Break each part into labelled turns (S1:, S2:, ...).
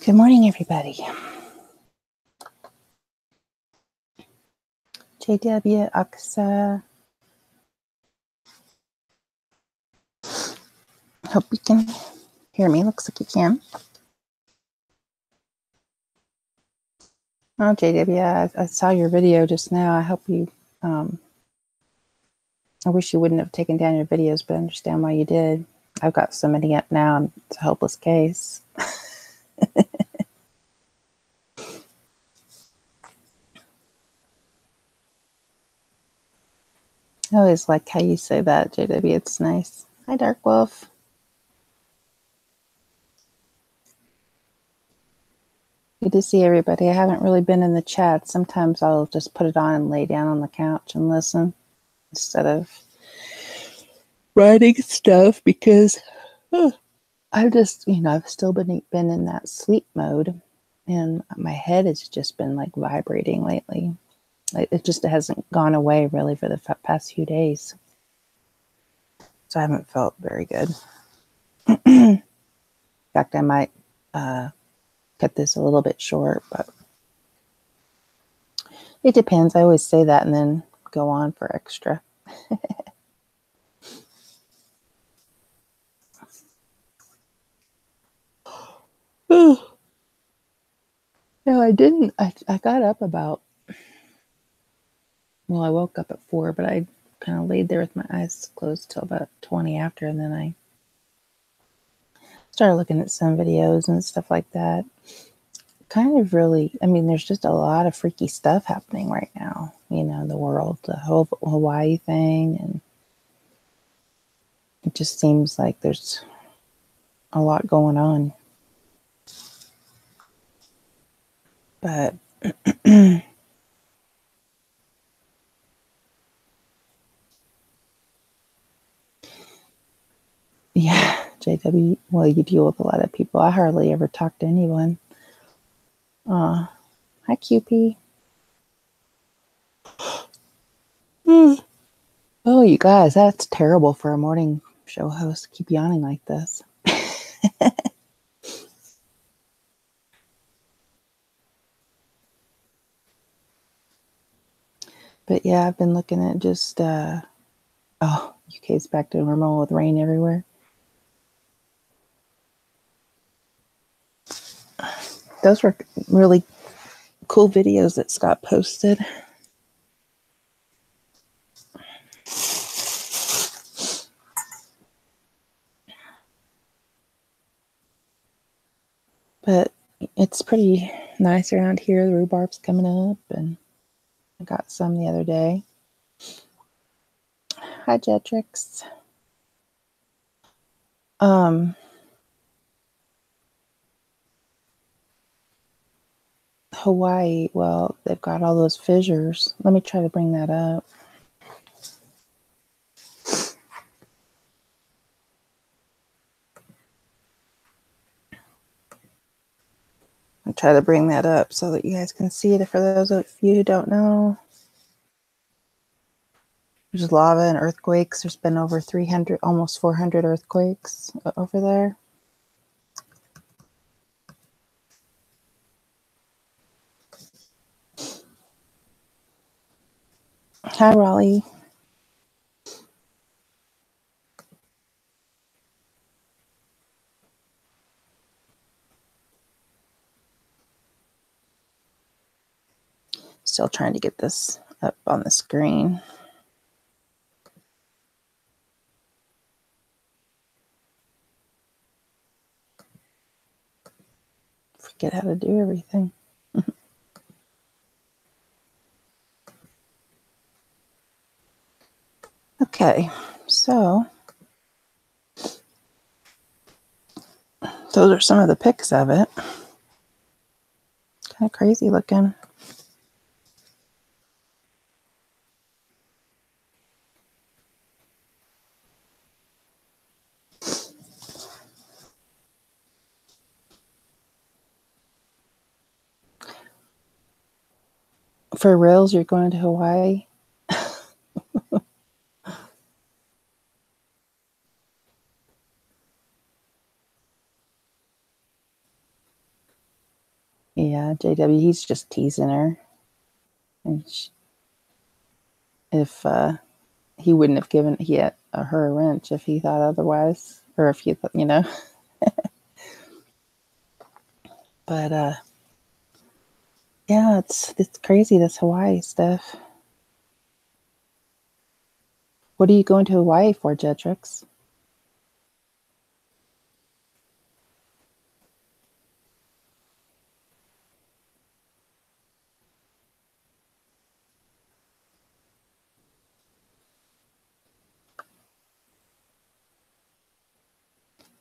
S1: Good morning, everybody. JW, Aqsa. Hope you can hear me. Looks like you can. Oh, JW, I saw your video just now. I hope you, I wish you wouldn't have taken down your videos, but I understand why you did. I've got so many up now. It's a hopeless case. I always like how you say that, JW. It's nice. Hi, Dark Wolf. Good to see everybody. I haven't really been in the chat. Sometimes I'll just put it on and lay down on the couch and listen instead of writing stuff because I've just, I've still been in that sleep mode and my head has just been like vibrating lately. It just hasn't gone away really for the past few days. So I haven't felt very good. In fact, I might cut this a little bit short, but it depends. I always say that and then go on for extra. No, I didn't. I got up about, well, I woke up at 4, but I kind of laid there with my eyes closed till about 20 after, and then I started looking at some videos and stuff like that. Kind of really, there's just a lot of freaky stuff happening right now, in the world, the whole Hawaii thing, and it just seems like there's a lot going on. But yeah, JW, well, you deal with a lot of people. I hardly ever talk to anyone. Hi, QP. Oh, you guys, that's terrible for a morning show host to keep yawning like this. But yeah, I've been looking at just, UK's back to normal with rain everywhere. Those were really cool videos that Scott posted. But it's pretty nice around here. The rhubarb's coming up, and I got some the other day. Hi, Jetrix. Hawaii, well, they've got all those fissures. Let me try to bring that up. I'll try to bring that up so that you guys can see it. For those of you who don't know, there's lava and earthquakes. There's been over 300, almost 400 earthquakes over there. Hi, Raleigh. Still trying to get this up on the screen. Forget how to do everything. Okay, so those are some of the pics of it. Kind of crazy looking. For reals, you're going to Hawaii? Yeah, JW, he's just teasing her. And if he wouldn't have given her a wrench if he thought otherwise, or if he, you know. But yeah, it's crazy, this Hawaii stuff. What are you going to Hawaii for, Jedrix?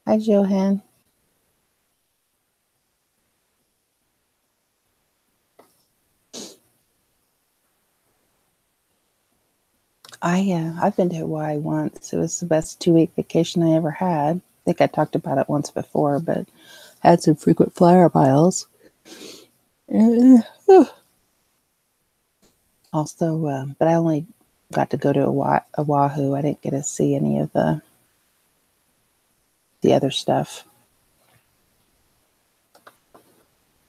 S1: Hi, Johan. I've been to Hawaii once. It was the best 2-week vacation I ever had. I think I talked about it once before, but had some frequent flyer miles. Also, but I only got to go to Oahu. I didn't get to see any of the other stuff.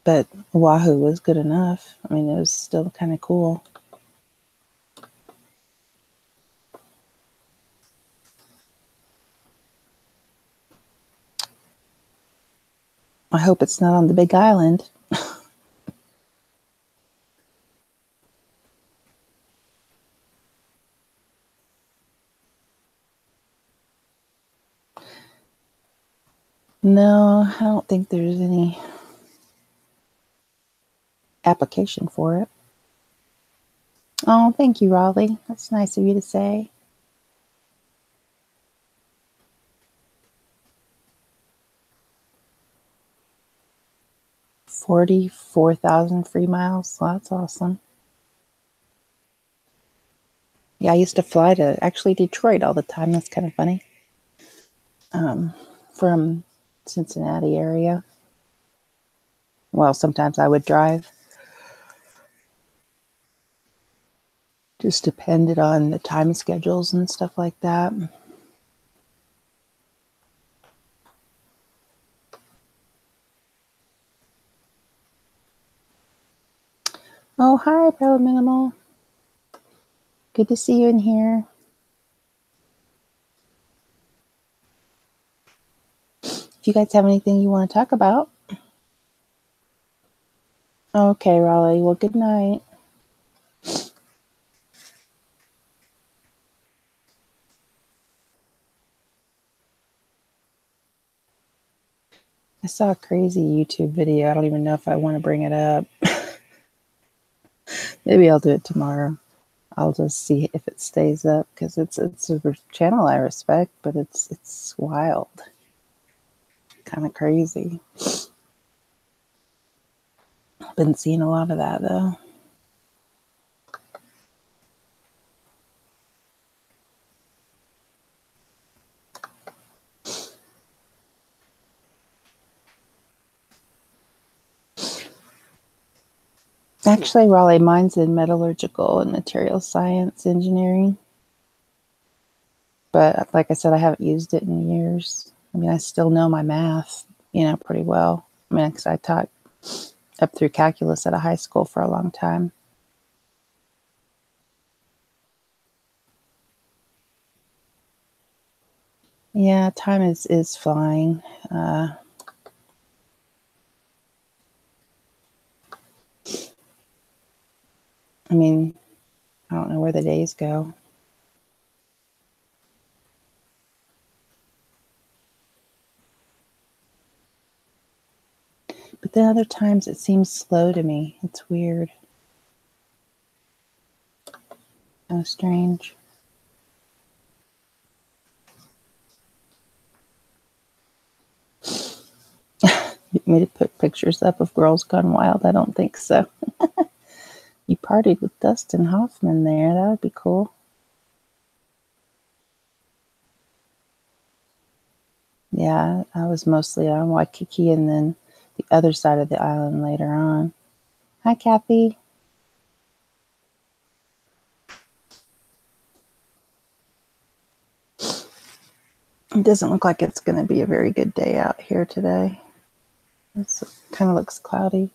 S1: But Oahu was good enough. I mean, it was still kind of cool. I hope it's not on the Big Island. No, I don't think there's any application for it. Oh, thank you, Raleigh. That's nice of you to say. 44,000 free miles. Well, that's awesome. Yeah, I used to fly to actually Detroit all the time. That's kind of funny. From Cincinnati area. Well, sometimes I would drive. Just depended on the time schedules and stuff like that. Oh, hi, Bella Minimal. Good to see you in here. If you guys have anything you want to talk about. Okay, Raleigh. Well, good night. I saw a crazy YouTube video. I don't even know if I want to bring it up. Maybe I'll do it tomorrow. I'll just see if it stays up because it's a channel I respect, but it's wild, kind of crazy. I've been seeing a lot of that though. Actually, Raleigh, mine's in metallurgical and material science engineering. But like I said, I haven't used it in years. I mean, I still know my math, pretty well. I mean, because I taught up through calculus at a high school for a long time. Yeah, time is flying. I mean, I don't know where the days go. But then other times it seems slow to me. It's weird. Kind of strange. You want me to put pictures up of Girls Gone Wild? I don't think so. You partied with Dustin Hoffman there. That would be cool. Yeah, I was mostly on Waikiki and then the other side of the island later on. Hi, Kathy. It doesn't look like it's going to be a very good day out here today. It kind of looks cloudy.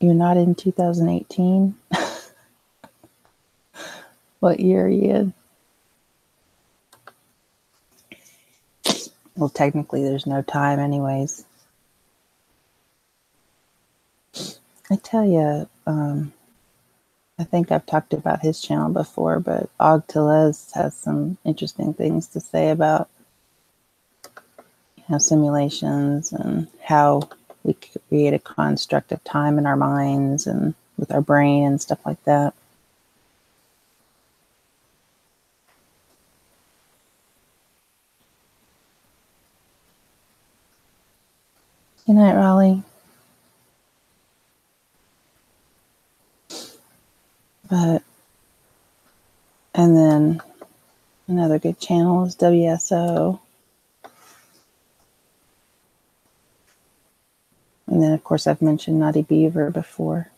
S1: You're not in 2018? What year are you in? Well, technically there's no time anyways. I tell you, I think I've talked about his channel before, but Og Telez has some interesting things to say about, you know, simulations and how we create a construct of time in our minds and with our brain and stuff like that. Good night, Raleigh. But, and then another good channel is WSO. And then, of course, I've mentioned Naughty Beaver before.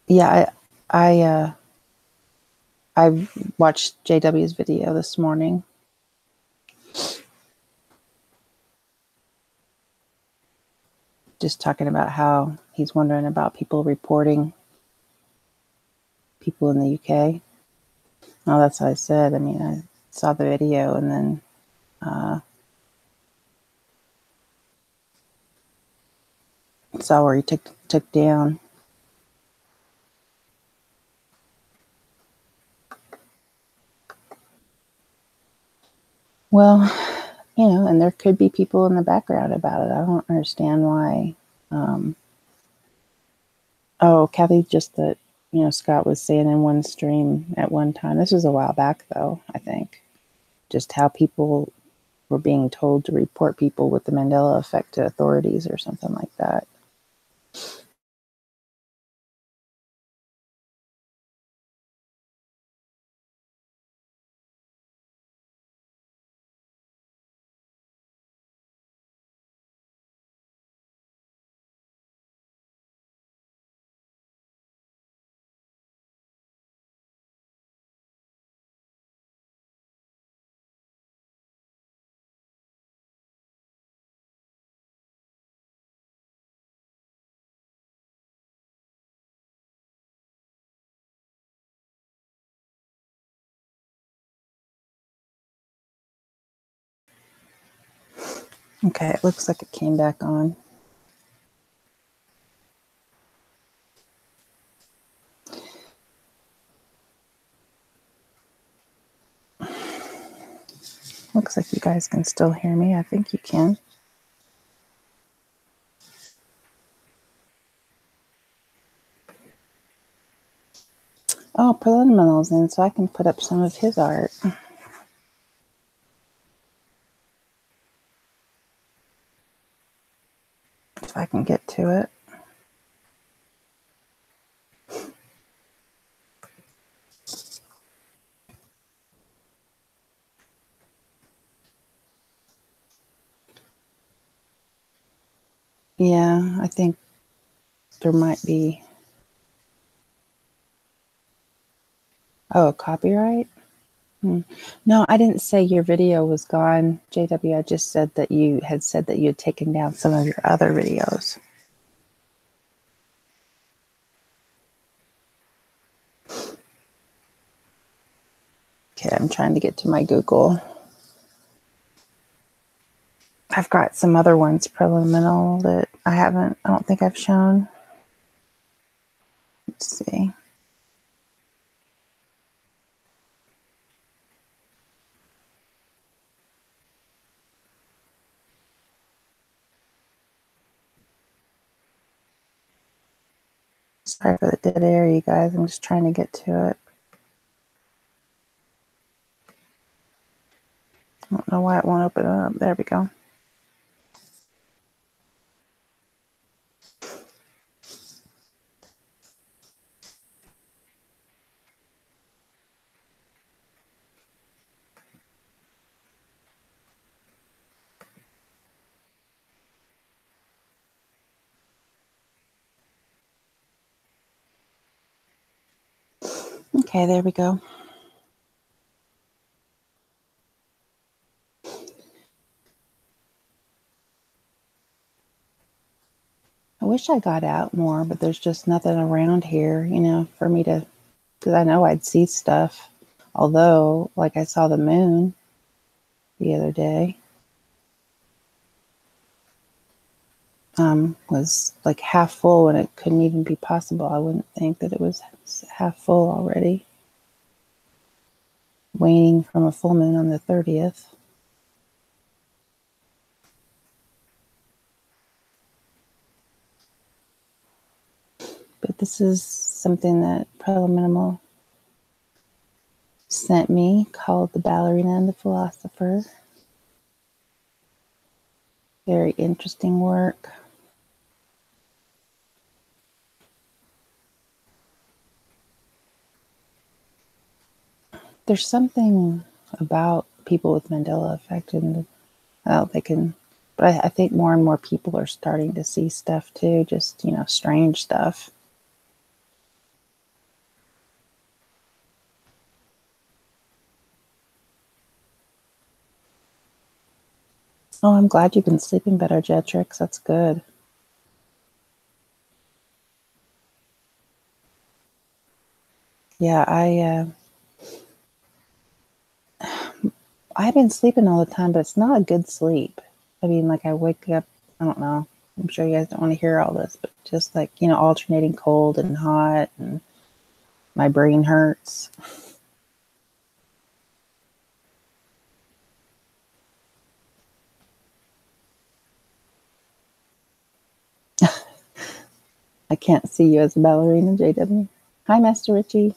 S1: Yeah, I watched JW's video this morning. Just talking about how he's wondering about people reporting people in the UK. Oh, that's what I said. I mean, I saw the video and then saw where he took down. Well, you know, and there could be people in the background about it. I don't understand why. Oh, Kathy, just that, you know, Scott was saying in one stream at one time, this was a while back though, I think, just how people were being told to report people with the Mandela effect to authorities or something like that. Okay, it looks like it came back on. Looks like you guys can still hear me. I think you can. Oh, Preliminal's in, so I can put up some of his art. If I can get to it. Yeah, I think there might be. Oh, copyright? No, I didn't say your video was gone, JW. I just said that you had said that you had taken down some of your other videos. Okay, I'm trying to get to my Google. I've got some other ones preliminal that I don't think I've shown. Let's see. Sorry for the dead air, you guys. I'm just trying to get to it. I don't know why it won't open up. There we go. Okay, there we go. wish I got out more, but there's just nothing around here, you know, for me to, because I know I'd see stuff. Although, like, I saw the moon the other day. Was like half full, and it couldn't even be possible. I wouldn't think that it was half full already. Waning from a full moon on the 30th. But this is something that PoppieElm sent me, called The Ballerina and the Philosopher. Very interesting work. There's something about people with Mandela effect, and they can, but I think more and more people are starting to see stuff too, just, you know, strange stuff. Oh, I'm glad you've been sleeping better, Jetrix. That's good. Yeah, I've been sleeping all the time, but it's not a good sleep. I mean, like, I wake up, I don't know. I'm sure you guys don't want to hear all this, but just like, you know, alternating cold and hot, and my brain hurts. I can't see you as a ballerina, JW. Hi, Master Richie.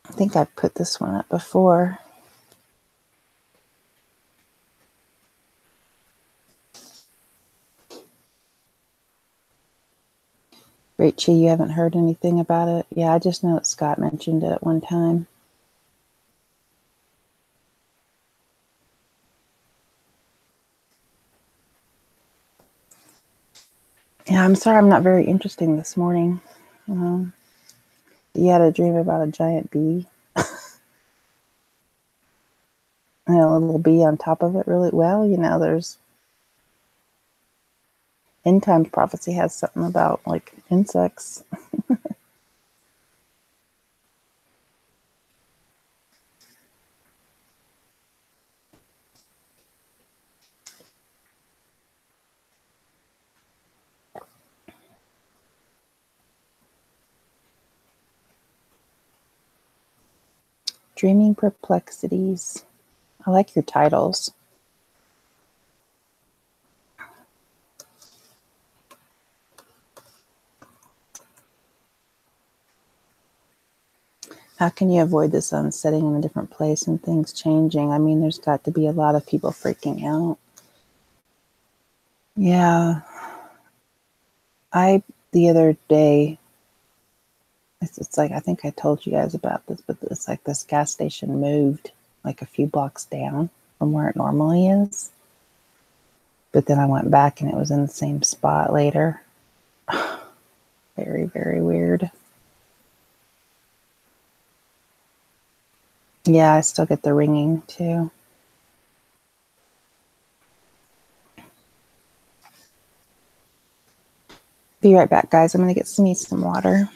S1: I think I put this one up before. Rachel, you haven't heard anything about it? Yeah, I just know that Scott mentioned it at one time. Yeah, I'm sorry I'm not very interesting this morning. You had a dream about a giant bee. And a little bee on top of it. Really well, you know, there's end times prophecy has something about like insects. Dreaming perplexities. I like your titles. How can you avoid the sun setting in a different place and things changing? I mean, there's got to be a lot of people freaking out. Yeah. The other day, it's like, I think I told you guys about this, but it's like this gas station moved like a few blocks down from where it normally is. But then I went back and it was in the same spot later. Very, very weird. Yeah, I still get the ringing too. Be right back, guys. I'm going to get me some water.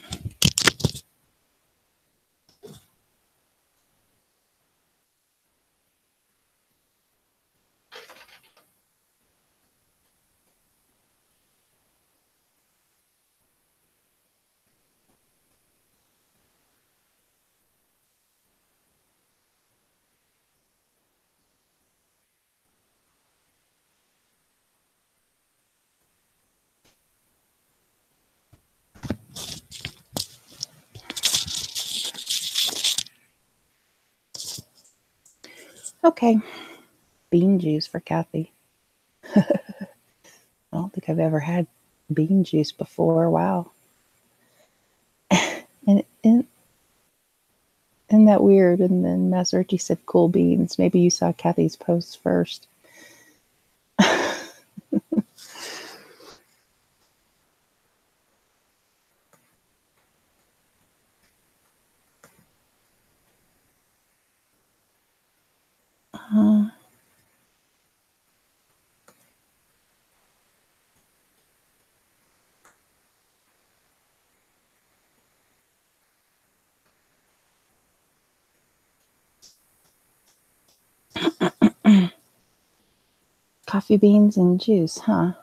S1: Okay. Bean juice for Kathy. I don't think I've ever had bean juice before. Wow. And isn't that weird? And then Master Richie said cool beans. Maybe you saw Kathy's post first. Coffee beans and juice, huh?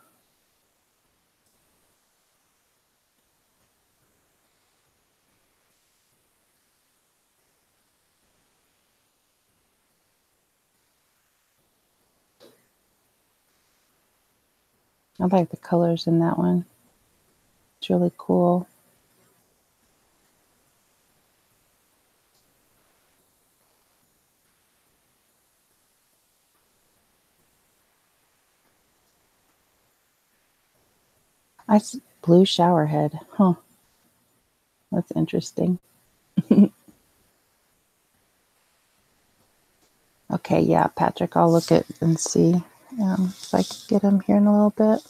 S1: I like the colors in that one. It's really cool. Blue shower head. Huh. That's interesting. Okay, yeah, Patrick, I'll look at and see if I can get him here in a little bit.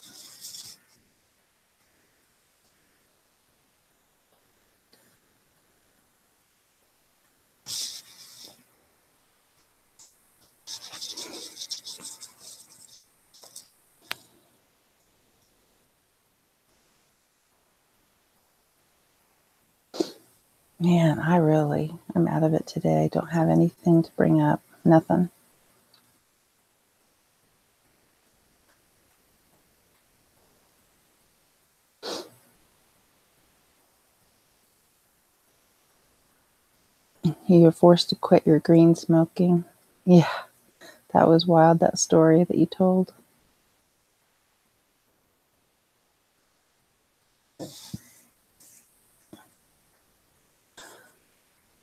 S1: Man, I'm out of it today. I don't have anything to bring up. Nothing. You were forced to quit your green smoking. Yeah, that was wild, that story that you told.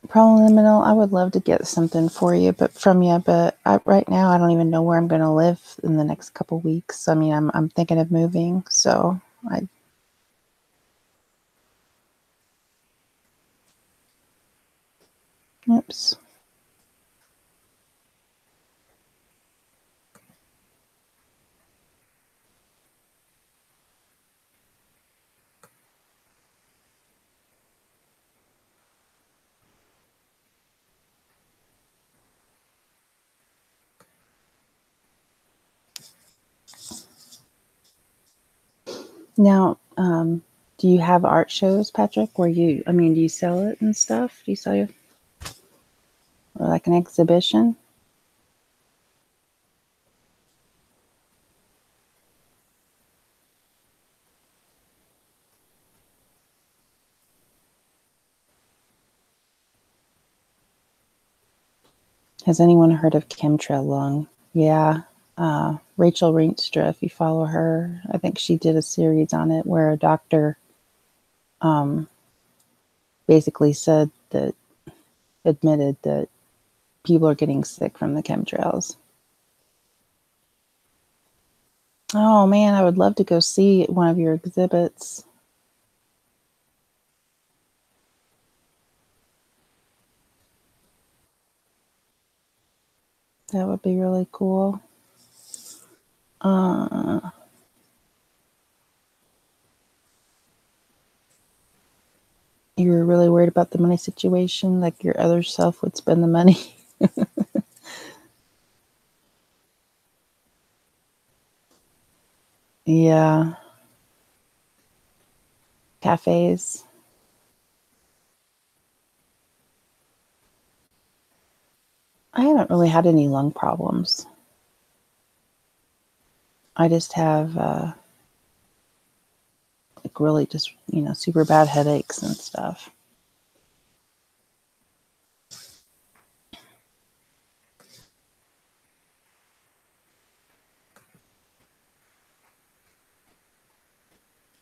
S1: Preliminal, I would love to get something for you, but right now I don't even know where I'm going to live in the next couple weeks. I mean, I'm thinking of moving, so oops. Now, do you have art shows, Patrick, do you sell it and stuff? Do you sell your, or like an exhibition? Has anyone heard of chemtrail lung? Yeah. Rachel Rienstra, if you follow her, I think she did a series on it where a doctor basically admitted that people are getting sick from the chemtrails. Oh man, I would love to go see one of your exhibits. That would be really cool. You were really worried about the money situation, like your other self would spend the money. Yeah. Cafes. I haven't really had any lung problems. I just have like really just, super bad headaches and stuff.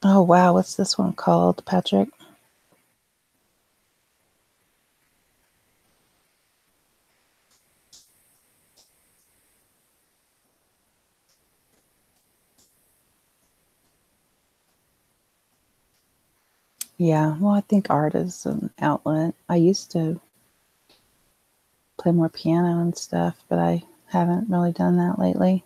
S1: Oh wow, what's this one called, Patrick? Yeah, well, I think art is an outlet. I used to play more piano and stuff, but I haven't really done that lately.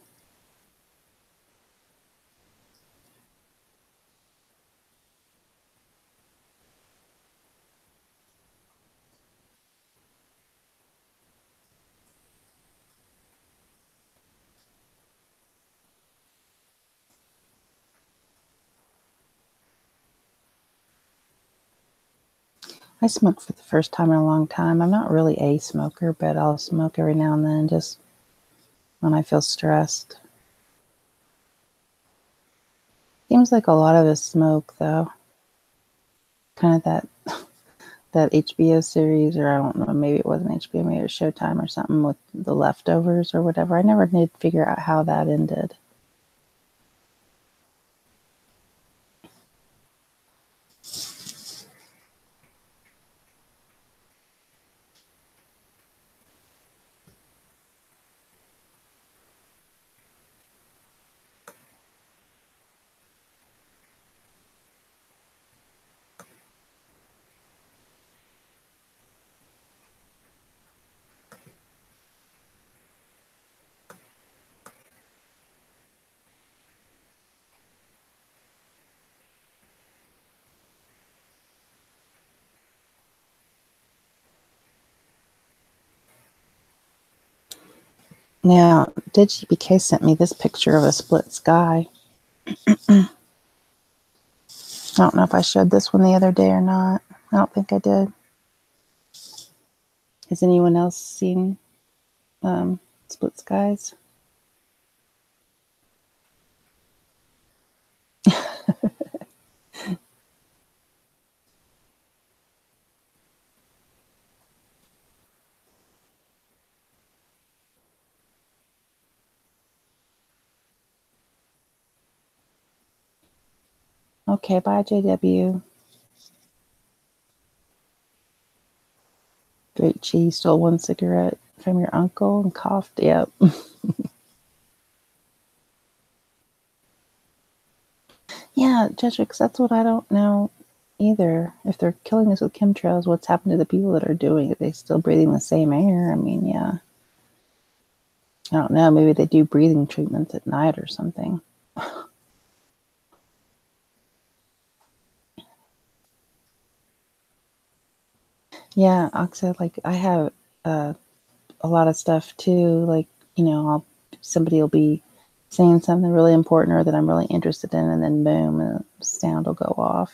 S1: I smoke for the first time in a long time. I'm not really a smoker, but I'll smoke every now and then just when I feel stressed. Seems like a lot of us smoke, though. Kind of that HBO series, or I don't know, maybe it wasn't HBO, maybe it was Showtime or something with the leftovers or whatever. I never did figure out how that ended. Now, DigBK sent me this picture of a split sky. I don't know if I showed this one the other day or not. I don't think I did. Has anyone else seen split skies? Okay, bye, JW. Great cheese stole one cigarette from your uncle and coughed. Yep. Yeah, Jetrix, that's what I don't know either. If they're killing us with chemtrails, what's happened to the people that are doing it? Are they still breathing the same air? I mean, yeah. I don't know. Maybe they do breathing treatments at night or something. Yeah, Aqsa, like I have a lot of stuff too. Like, somebody will be saying something really important or that I'm really interested in, and then boom, a sound will go off.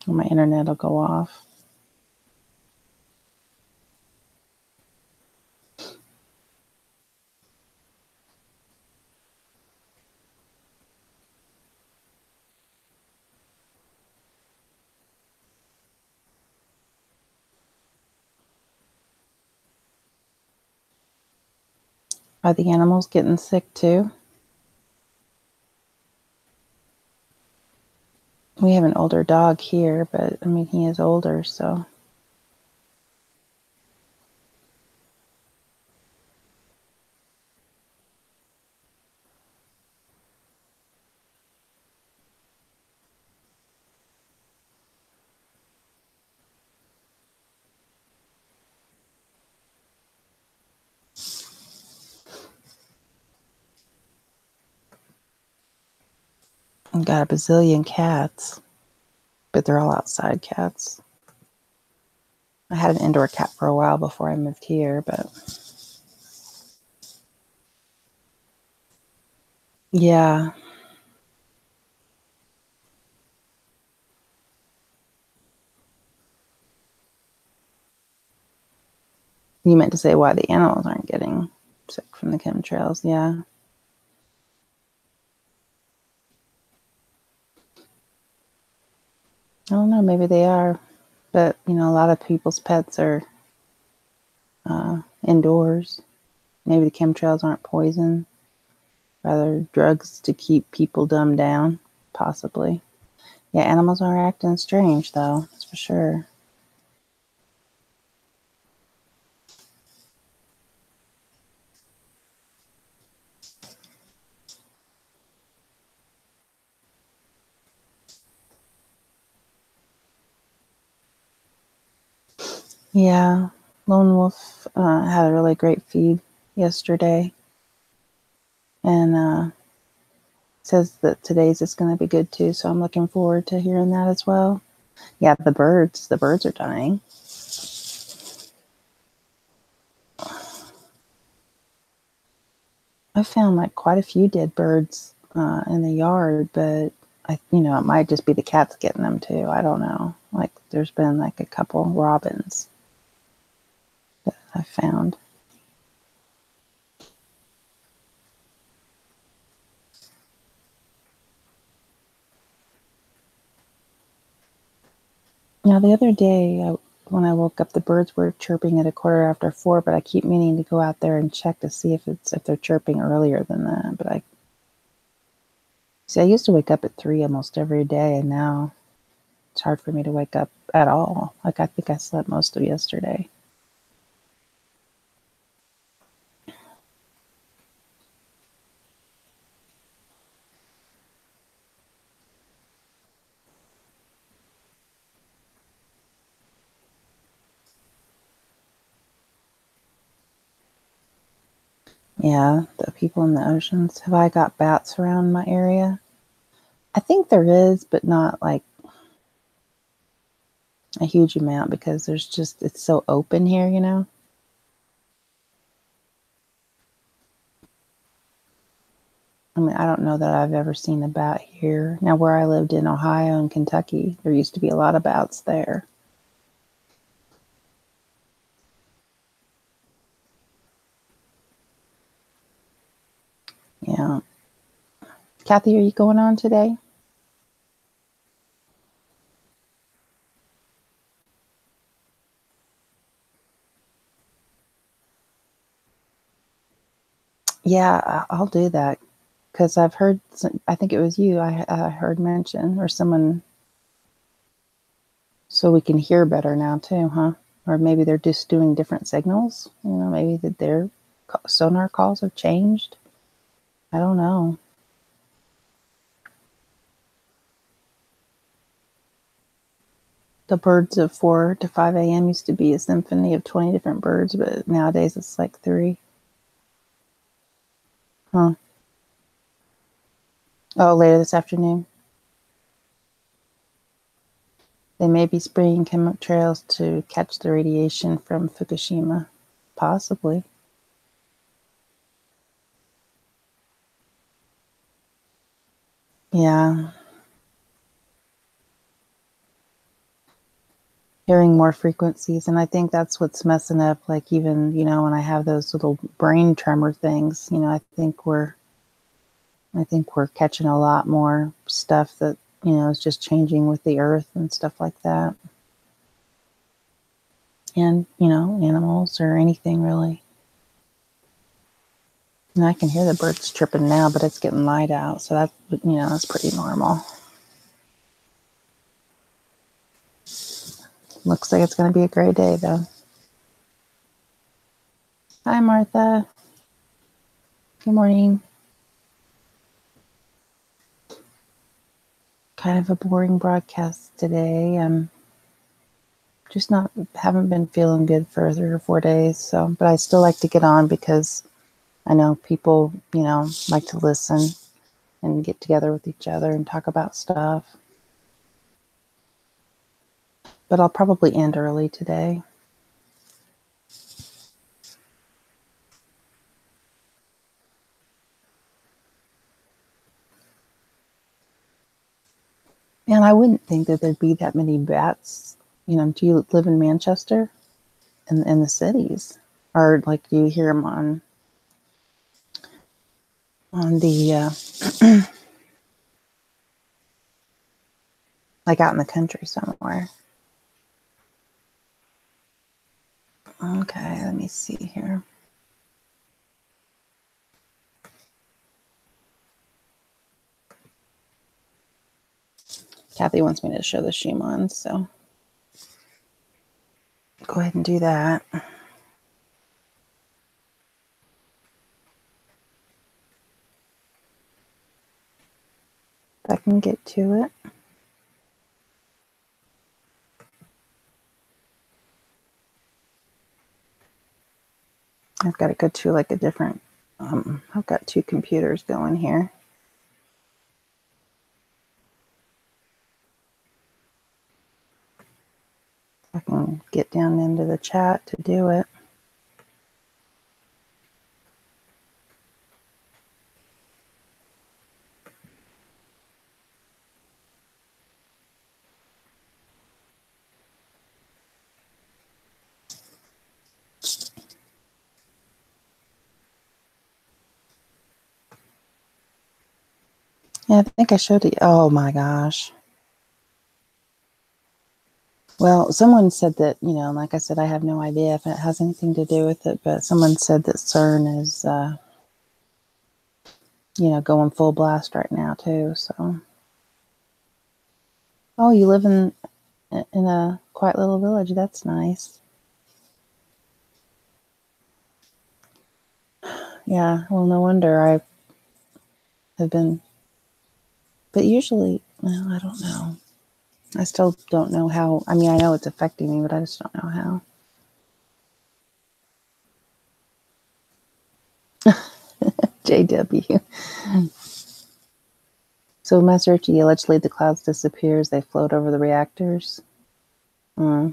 S1: Or my internet will go off. Are the animals getting sick too? We have an older dog here, but I mean, he is older, so. I've got a bazillion cats, but they're all outside cats. I had an indoor cat for a while before I moved here, but yeah. You meant to say why the animals aren't getting sick from the chemtrails, yeah. I don't know, maybe they are. But, a lot of people's pets are indoors. Maybe the chemtrails aren't poison, rather drugs to keep people dumbed down, possibly. Yeah, animals are acting strange, though, that's for sure. Yeah, Lone Wolf had a really great feed yesterday, and says that today's is going to be good too, so I'm looking forward to hearing that as well. Yeah, the birds are dying. I found like quite a few dead birds in the yard, but it might just be the cats getting them too. I don't know. Like there's been like a couple robins that I found. Now the other day, when I woke up, the birds were chirping at 4:15, but I keep meaning to go out there and check to see if they're chirping earlier than that. But I used to wake up at 3 almost every day, and now it's hard for me to wake up at all. Like I think I slept most of yesterday. Yeah, the people in the oceans. Have I got bats around my area? I think there is, but not like a huge amount because it's so open here, I mean, I don't know that I've ever seen a bat here. Now, where I lived in Ohio and Kentucky, there used to be a lot of bats there. Yeah. Kathy, are you going on today? Yeah, I'll do that because I've heard, I think it was you I heard mention or someone, so we can hear better now too, huh? Or maybe they're just doing different signals. Maybe that their sonar calls have changed. I don't know. The birds of 4 to 5 a.m. used to be a symphony of 20 different birds, but nowadays it's like 3. Huh. Oh, later this afternoon. They may be spraying chemtrails to catch the radiation from Fukushima. Possibly. Yeah. Hearing more frequencies. And I think that's what's messing up. Like even, when I have those little brain tremor things, I think we're catching a lot more stuff that, is just changing with the earth and stuff like that. And, animals or anything really. And I can hear the birds chirping now, but it's getting light out. So that's pretty normal. Looks like it's going to be a great day though. Hi, Martha. Good morning. Kind of a boring broadcast today. Just haven't been feeling good for 3 or 4 days. So, but I still like to get on because I know people, like to listen and get together with each other and talk about stuff. But I'll probably end early today. And I wouldn't think that there'd be that many bats. Do you live in Manchester? In the cities? Or like do you hear them on the like out in the country somewhere? Okay, let me see here. Kathy wants me to show the Schumann, so go ahead and do that. If I can get to it. I've got to go to like a different, I've got 2 computers going here. I can get down into the chat to do it. Yeah, I think I showed it. Oh my gosh. Well, someone said that, like I said, I have no idea if it has anything to do with it, but someone said that CERN is, going full blast right now too. So, oh, you live in a quiet little village. That's nice. Yeah. Well, no wonder I have been. But usually, well, I don't know. I still don't know how. I mean, I know it's affecting me, but I just don't know how. JW. So, Master Richie, allegedly the clouds disappear as they float over the reactors. Yeah,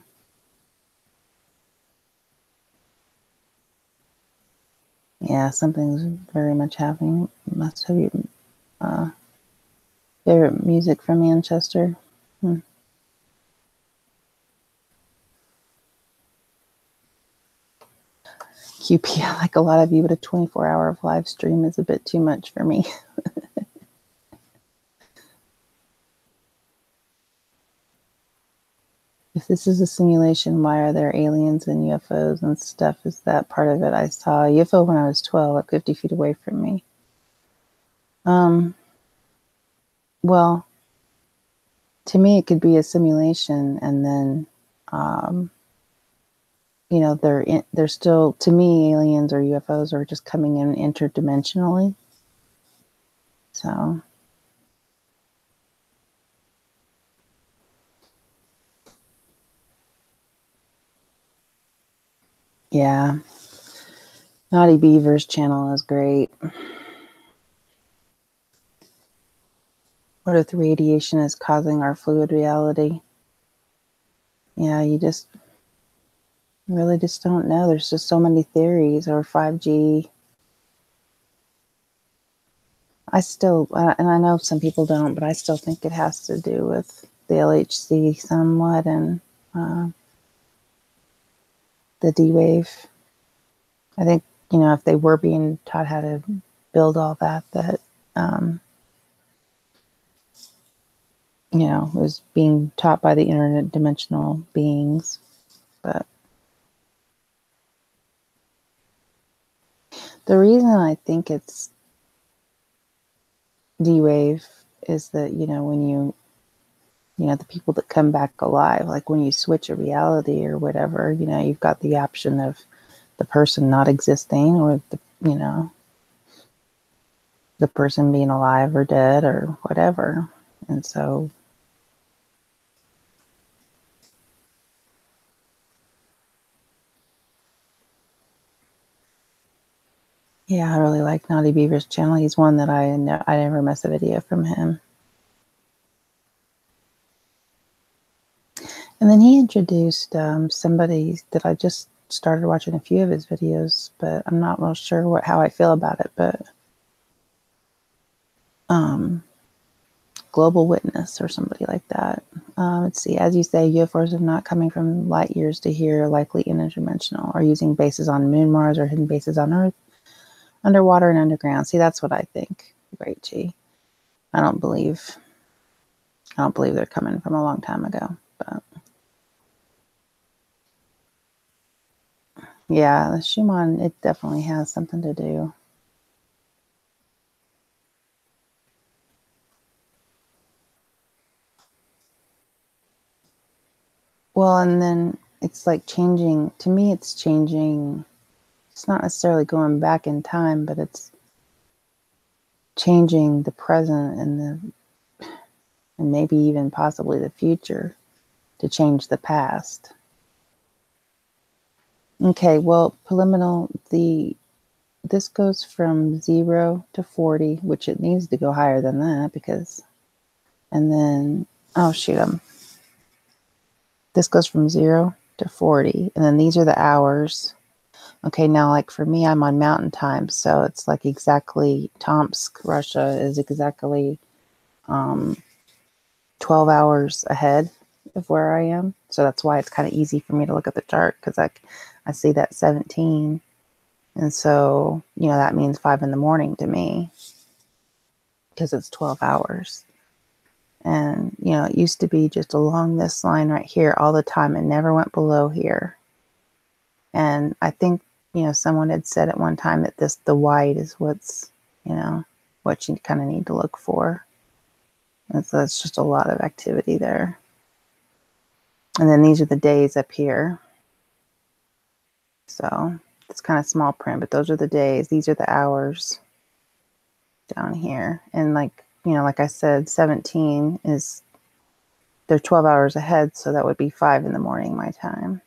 S1: something's very much happening. Must have you favorite music from Manchester. QP, like a lot of you, but a 24-hour of live stream is a bit too much for me. If this is a simulation, why are there aliens and UFOs and stuff? Is that part of it? I saw a UFO when I was 12, like 50 feet away from me. Well, to me, it could be a simulation, and then, they're still, to me, aliens or UFOs are just coming in interdimensionally. So, yeah. Naughty Beaver's channel is great. What if the radiation is causing our fluid reality? Yeah, you just really just don't know. There's just so many theories. Or 5G. I still, and I know some people don't, but I still think it has to do with the LHC somewhat, and the D-Wave. I think, if they were being taught how to build all that, was being taught by the interdimensional beings. But the reason I think it's D-Wave is that, when the people that come back alive, like when you switch a reality or whatever, you've got the option of the person not existing, or the person being alive or dead or whatever. And so, yeah, I really like Naughty Beaver's channel. He's one that I never miss a video from him. And then he introduced somebody that I just started watching a few of his videos, but I'm not real sure how I feel about it. But Global Witness or somebody like that. Let's see. As you say, UFOs are not coming from light years to here, likely interdimensional, or using bases on Moon, Mars, or hidden bases on Earth, underwater and underground. See, that's what I think. Great, G. I don't believe they're coming from a long time ago. But yeah, the Schumann, it definitely has something to do. Well, and then it's like changing. To me, it's changing. It's not necessarily going back in time, but it's changing the present and maybe even possibly the future to change the past. Okay, well, preliminary, this goes from 0 to 40, which it needs to go higher than that because, and then, oh shoot, this goes from 0 to 40, and then these are the hours. Okay, now like for me, I'm on mountain time, so it's like exactly, Tomsk, Russia is exactly 12 hours ahead of where I am. So that's why it's kind of easy for me to look at the chart, because I see that 17. And so, that means 5 in the morning to me. because it's 12 hours. And, you know, it used to be just along this line right here all the time and never went below here. And I think, you know, someone had said at one time that the white is what's, you know, what you kind of need to look for. And so it's just a lot of activity there. And then these are the days up here. So it's kind of small print, but those are the days. These are the hours down here. And like, you know, like I said, 17 is, they're 12 hours ahead. So that would be 5 in the morning, my time.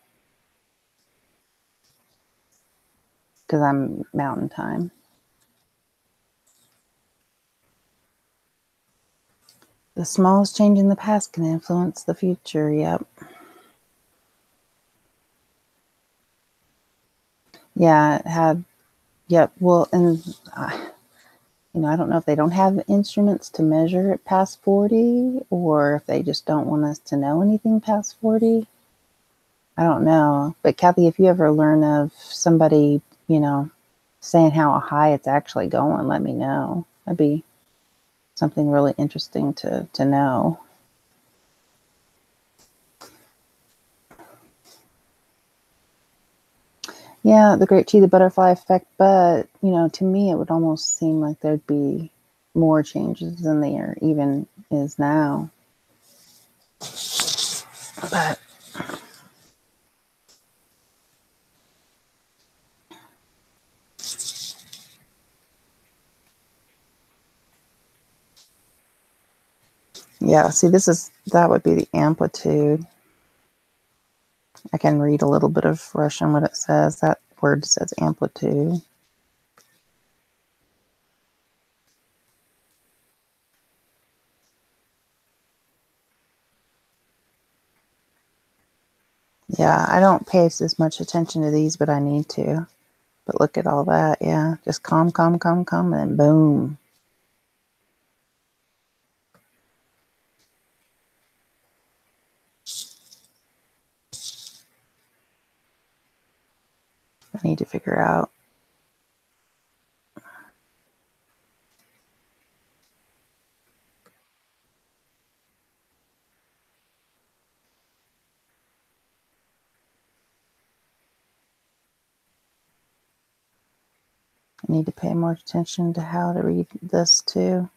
S1: Because I'm mountain time. The smallest change in the past can influence the future. Yep. Yeah, it had, yep. Well, and, you know, I don't know if they don't have instruments to measure it past 40 or if they just don't want us to know anything past 40. I don't know. But Kathy, if you ever learn of somebody, you know, saying how high it's actually going, let me know. That'd be something really interesting to know. Yeah, the Great Tea, the butterfly effect, but, you know, to me it would almost seem like there'd be more changes than there even is now. But yeah, see, that would be the amplitude. I can read a little bit of Russian what it says. That word says amplitude. Yeah, I don't pay as much attention to these, but I need to. But look at all that. Yeah, just calm, calm, calm, calm, and then boom. I need to figure out. I need to pay more attention to how to read this too.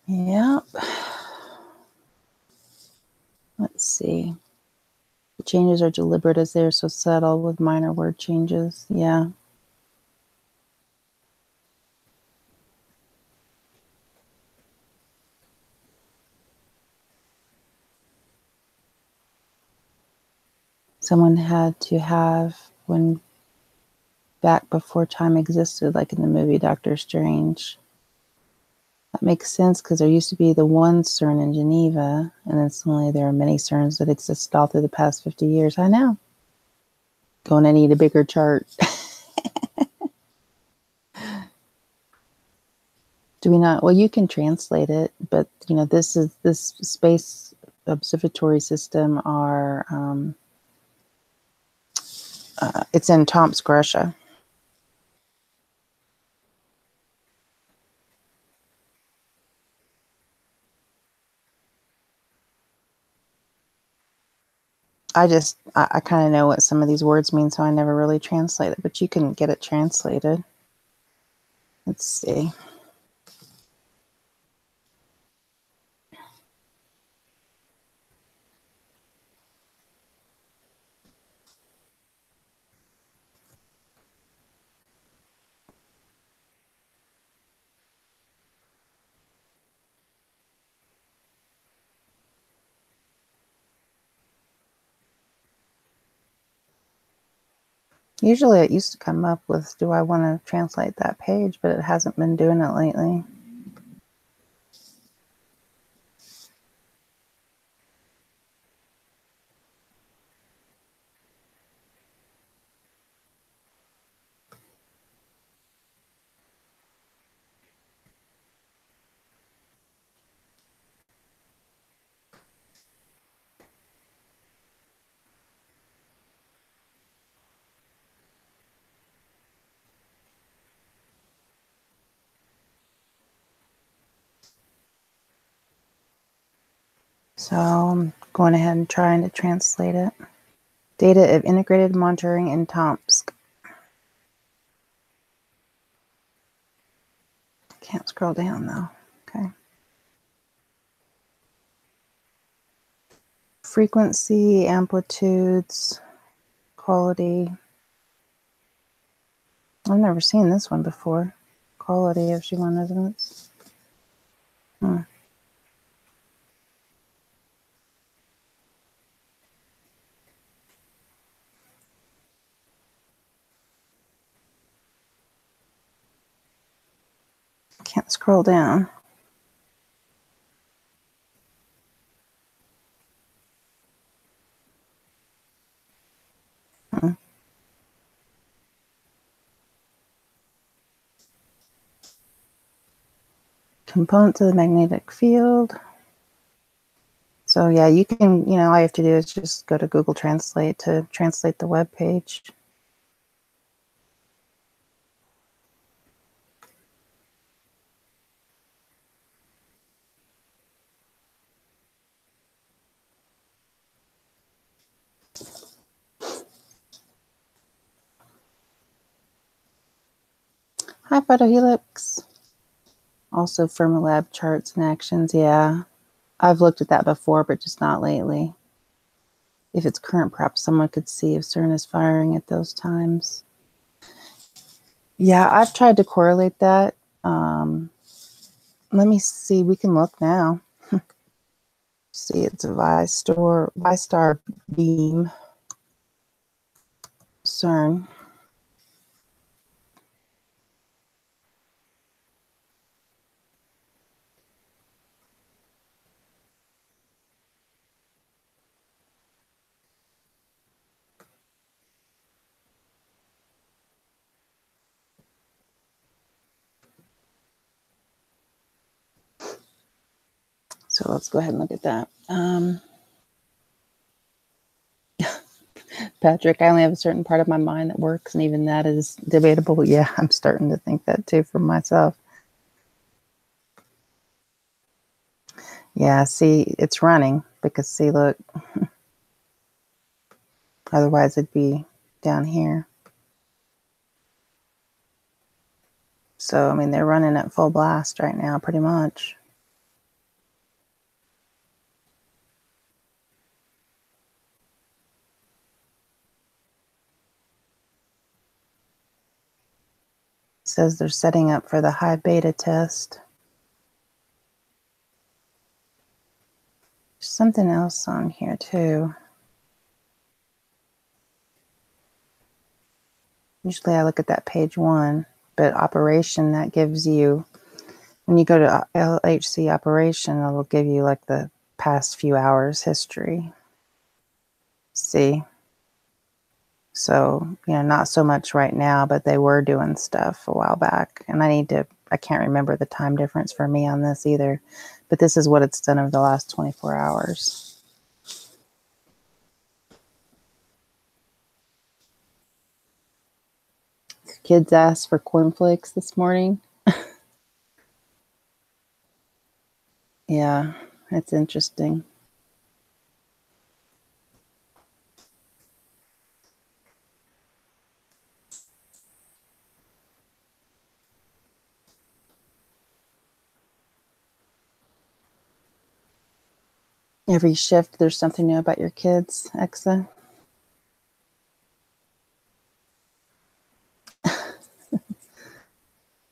S1: Yep. Let's see. The changes are deliberate as they are so subtle with minor word changes. Yeah. Someone had to have, when back before time existed, like in the movie Doctor Strange. That makes sense because there used to be the one CERN in Geneva, and then suddenly there are many CERNs that exist all through the past 50 years. I know. Going to need a bigger chart. Do we not? Well, you can translate it, but you know, this space observatory system are it's in Tomsk, Russia. I kind of know what some of these words mean, so I never really translate it, but you can get it translated. Let's see. Usually it used to come up with, do I want to translate that page, but it hasn't been doing it lately. So I'm going ahead and trying to translate it. Data of integrated monitoring in Tomsk. Can't scroll down though. Okay. Frequency, amplitudes, quality. I've never seen this one before. Quality of G1 resonance. Can't scroll down. Components of the magnetic field. So yeah, you can, all you have to do is just go to Google Translate to translate the web page. Hi, PhotoHelix. Also Fermilab charts and actions. Yeah, I've looked at that before, but just not lately. If it's current, perhaps someone could see if CERN is firing at those times. Yeah, I've tried to correlate that. Let me see. We can look now. See, it's a ViStar beam. CERN. So let's go ahead and look at that. Patrick, I only have a certain part of my mind that works, and even that is debatable. Yeah, I'm starting to think that too for myself. Yeah, see, it's running because, see, look, otherwise it'd be down here. So, I mean, they're running at full blast right now, pretty much. It says they're setting up for the high beta test. There's something else on here too. Usually I look at that page 1, but operation, that gives you, when you go to LHC operation, it'll give you like the past few hours history. See? So, not so much right now, but they were doing stuff a while back. And I can't remember the time difference for me on this either, but this is what it's done over the last 24 hours. Kids asked for cornflakes this morning. Yeah, that's interesting. Every shift, there's something new about your kids, Aqsa.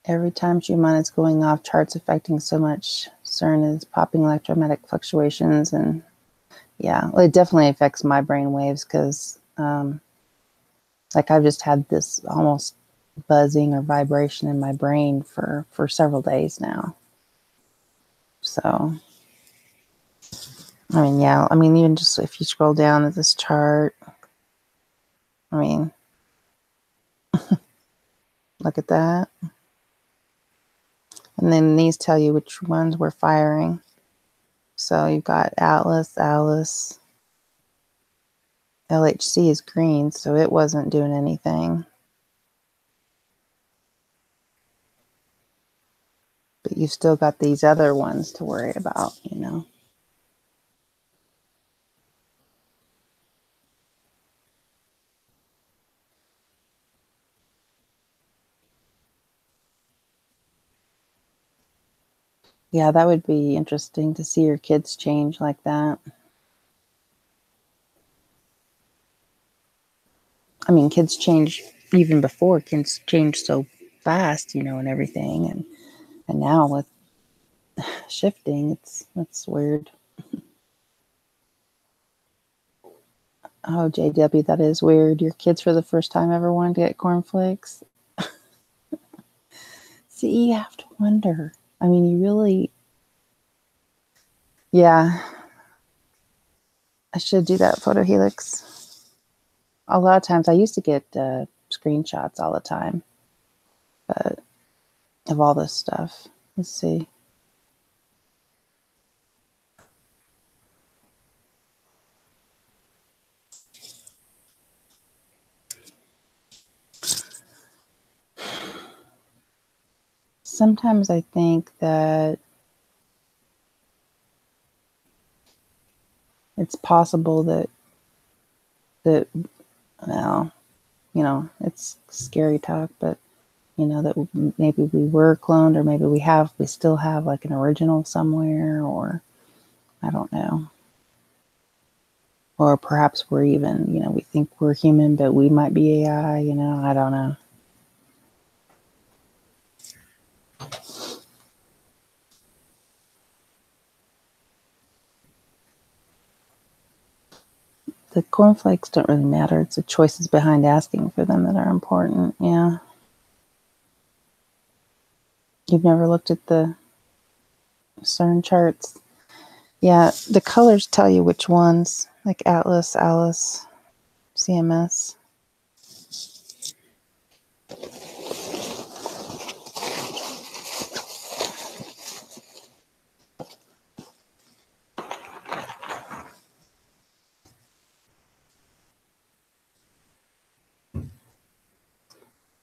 S1: Every time Schumann is going off, charts affecting so much. CERN is popping electromagnetic fluctuations, and yeah, well, it definitely affects my brain waves because, like, I've just had this almost buzzing or vibration in my brain for several days now. So, I mean, yeah, I mean, even just if you scroll down at this chart, I mean, look at that. And then these tell you which ones we're firing. So you've got Atlas. LHC is green, so it wasn't doing anything. But you've still got these other ones to worry about, Yeah, that would be interesting to see your kids change like that. I mean, kids change even before. Kids change so fast, you know, and everything. And now with shifting, it's weird. Oh, JW, that is weird. Your kids for the first time ever wanted to get cornflakes. See, you have to wonder. I mean, you really, yeah. I should do that photo helix. A lot of times I used to get screenshots all the time, but of all this stuff. Let's see. Sometimes I think that it's possible that well, you know, it's scary talk, but you know, that maybe we were cloned, or maybe we still have like an original somewhere, or I don't know. Or perhaps we're even, you know, we think we're human, but we might be AI, you know, I don't know. The cornflakes don't really matter. It's the choices behind asking for them that are important. Yeah. You've never looked at the CERN charts? Yeah, the colors tell you which ones, like Atlas, Alice, CMS.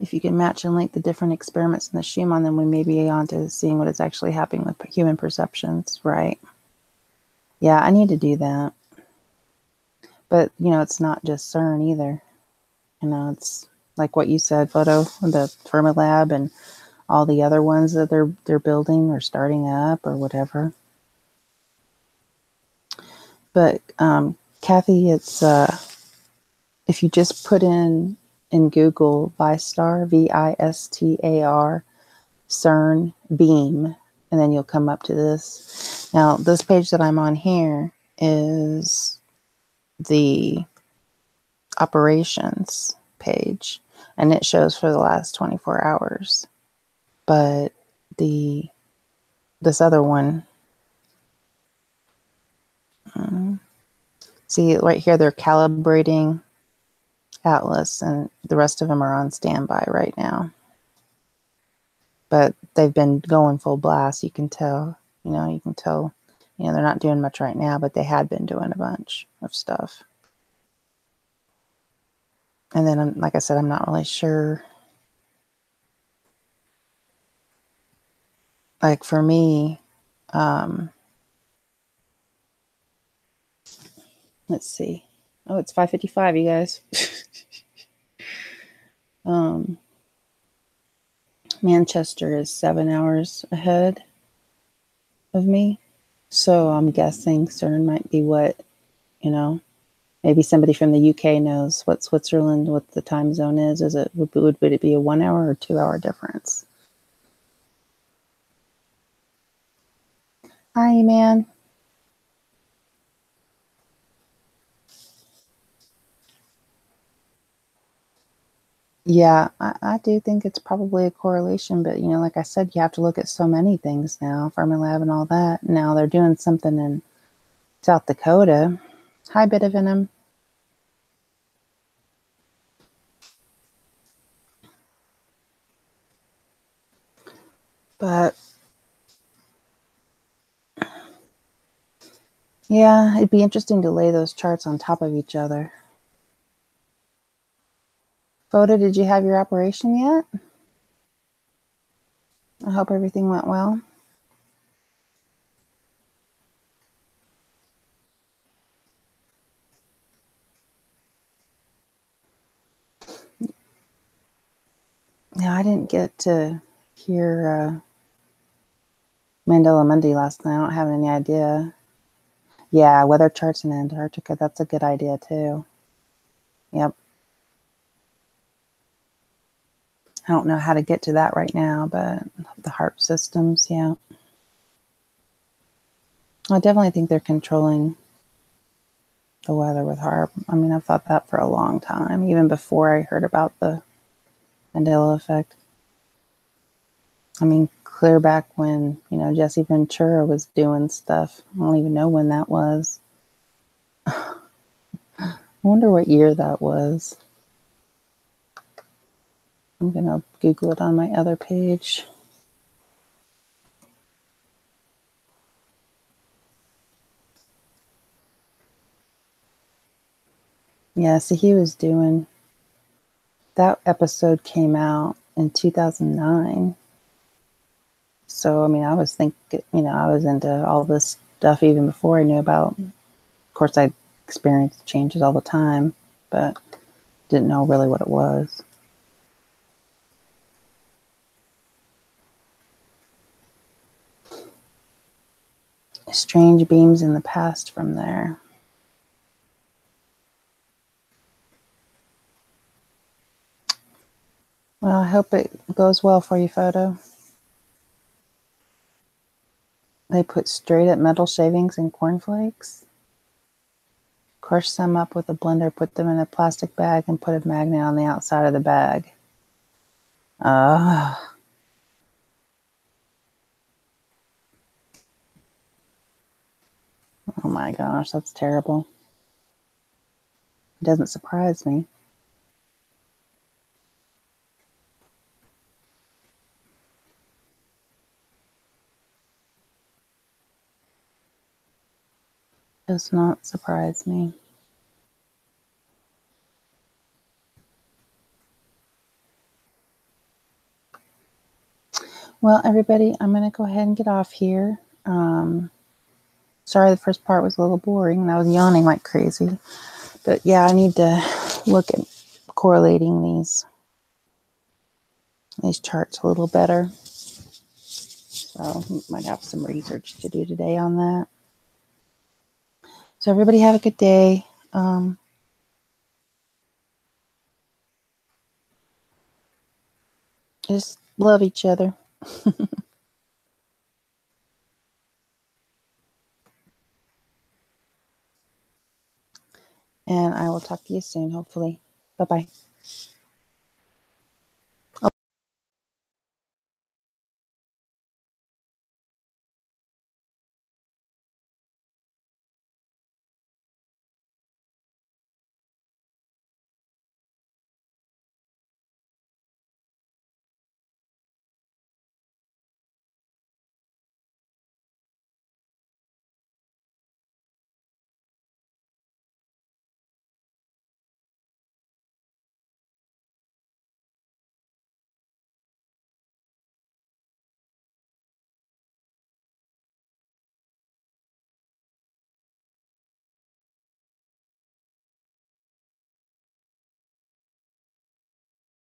S1: If you can match and link the different experiments in the Schumann, then we may be on to seeing what is actually happening with human perceptions, right? Yeah, I need to do that. But, you know, it's not just CERN either. You know, it's like what you said, Photo, the Fermilab and all the other ones that they're building or starting up or whatever. But Kathy, it's if you just put in Google Vistar, VISTAR, CERN beam, and then you'll come up to this. Now, this page that I'm on here is the operations page, and it shows for the last 24 hours. But this other one, see right here, they're calibrating Atlas, and the rest of them are on standby right now. But they've been going full blast. You can tell, you know, they're not doing much right now, but they had been doing a bunch of stuff. And then, like I said, I'm not really sure. Like for me, let's see. Oh, it's 5:55, you guys. Manchester is 7 hours ahead of me. So I'm guessing CERN might be what, you know, maybe somebody from the UK knows what Switzerland, what the time zone is. Would it be a 1 hour or 2 hour difference? Hi, man. Yeah, I do think it's probably a correlation, but you know, like I said, you have to look at so many things now, Fermilab and all that. Now they're doing something in South Dakota. Hi, Bit of Venom. But yeah, it'd be interesting to lay those charts on top of each other. Photo, did you have your operation yet? I hope everything went well. Yeah, I didn't get to hear Mandela Monday last night. I don't have any idea. Yeah, weather charts in Antarctica. That's a good idea too. Yep. I don't know how to get to that right now, but the HARP systems, yeah. I definitely think they're controlling the weather with HARP. I mean, I've thought that for a long time, even before I heard about the Mandela effect. I mean, clear back when, Jesse Ventura was doing stuff. I don't even know when that was. I wonder what year that was. I'm going to Google it on my other page. Yeah, so he was doing, that episode came out in 2009. So, I mean, I was thinking, I was into all this stuff even before I knew about. Of course, I experienced changes all the time, but didn't know really what it was. Strange beams in the past from there. Well, I hope it goes well for you, Photo. They put straight up metal shavings and cornflakes. Crush some up with a blender, put them in a plastic bag, and put a magnet on the outside of the bag. Oh my gosh, that's terrible. It doesn't surprise me. Does not surprise me. Well, everybody, I'm going to go ahead and get off here. Sorry the first part was a little boring and I was yawning like crazy. But yeah, I need to look at correlating these charts a little better. So might have some research to do today on that. So everybody have a good day. Just love each other. And I will talk to you soon, hopefully. Bye-bye.